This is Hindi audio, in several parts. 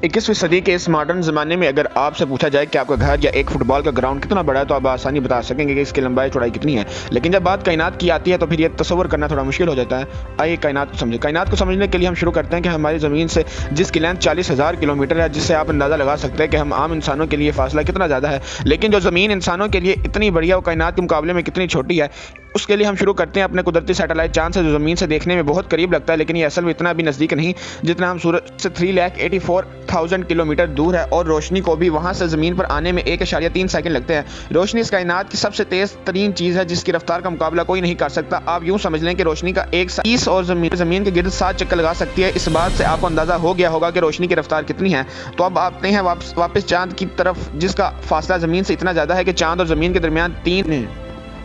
21वीं सदी के इस मॉडर्न ज़माने में अगर आपसे पूछा जाए कि आपका घर या एक फुटबॉल का ग्राउंड कितना बड़ा है तो आप आसानी बता सकेंगे कि इसकी लंबाई चौड़ाई कितनी है। लेकिन जब बात कायनात की आती है तो फिर ये तस्वर करना थोड़ा मुश्किल हो जाता है। आइए कायनात को समझें। कायनात को समझने के लिए हम शुरू करते हैं कि हमारी ज़मीन से जिसकी लेंथ 40,000 किलोमीटर है, जिससे आप अंदाज़ा लगा सकते हैं कि हम आम इंसानों के लिए फासला कितना ज़्यादा है। लेकिन जो ज़मीन इंसानों के लिए इतनी बड़ी है वो कायनात के मुकाबले में कितनी छोटी है। उसके लिए हम शुरू करते हैं अपने कुदरती सैटेलाइट चांद से, जो ज़मीन से देखने में बहुत करीब लगता है लेकिन ये असल में इतना भी नज़दीक नहीं जितना हम सूरज से 3,84,000 किलोमीटर दूर है, और रोशनी को भी वहाँ से ज़मीन पर आने में 1.3 सेकंड लगते हैं। रोशनी इस कायनात की सबसे तेज़ तरीन चीज़ है जिसकी रफ्तार का मुकाबला कोई नहीं कर सकता। आप यूँ समझ लें कि रोशनी का एक 30 और ज़मीन के गिर्द 7 चक्कर लगा सकती है। इस बात से आपको अंदाज़ा हो गया होगा कि रोशनी की रफ्तार कितनी है। तो अब आते हैं वापस चांद की तरफ, जिसका फासला ज़मीन से इतना ज़्यादा है कि चांद और ज़मीन के दरमियान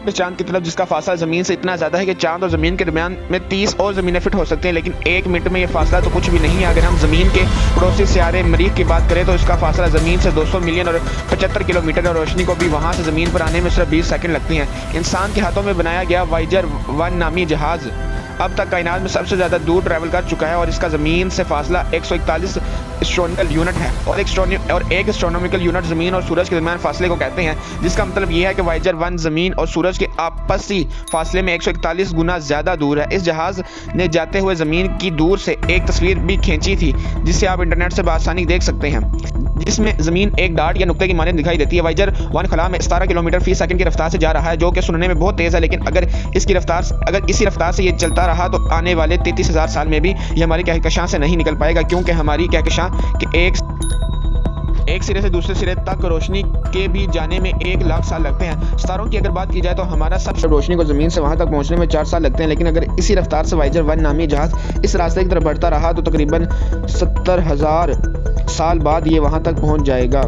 चांद की तरफ जिसका फासला ज़मीन से इतना ज़्यादा है कि चांद और ज़मीन के दरमियान में 30 और ज़मीनें फिट हो सकती हैं। लेकिन 1 मिनट में ये फासला तो कुछ भी नहीं है। अगर हम ज़मीन के पड़ोसी सियारे मरीख की बात करें तो इसका फासला ज़मीन से 200 मिलियन और 75 किलोमीटर, और रोशनी को भी वहाँ से ज़मीन पर आने में सिर्फ 20 सेकंड लगती हैं। इंसान के हाथों में बनाया गया वॉयेजर 1 नामी जहाज़ अब तक कायनात में सबसे ज़्यादा दूर ट्रैवल कर चुका है, और इसका ज़मीन से फासला 141 एस्ट्रोनॉमिकल यूनिट है। और एक एस्ट्रोनॉमिकल यूनिट ज़मीन और सूरज के दरमियान फासले को कहते हैं, जिसका मतलब यह है कि वॉयेजर 1 ज़मीन और सूरज के आपसी फासले में 141 गुना ज़्यादा दूर है। इस जहाज़ ने जाते हुए ज़मीन की दूर से एक तस्वीर भी खींची थी जिसे आप इंटरनेट से बआसानी देख सकते हैं, जिसमें ज़मीन एक डार्ट या नुक्ते की मानद दिखाई देती है। वॉयेजर 1 खला में 17 किलोमीटर फी सेकंड की रफ्तार से जा रहा है, जो कि सुनने में बहुत तेज़ है। लेकिन अगर इसी रफ्तार से ये चलता रहा तो आने वाले 33,000 साल में भी ये हमारी कहकशां से नहीं निकल पाएगा, क्योंकि हमारी कहकशां के एक सिरे से दूसरे सिरे तक रोशनी के भी जाने में 1 लाख साल लगते हैं। सितारों की अगर बात की जाए तो हमारा सब रोशनी को ज़मीन से वहां तक पहुंचने में 4 साल लगते हैं। लेकिन अगर इसी रफ्तार से वॉयेजर 1 नामी जहाज़ इस रास्ते की तरफ बढ़ता रहा तो तकरीबन 70,000 साल बाद ये वहां तक पहुंच जाएगा।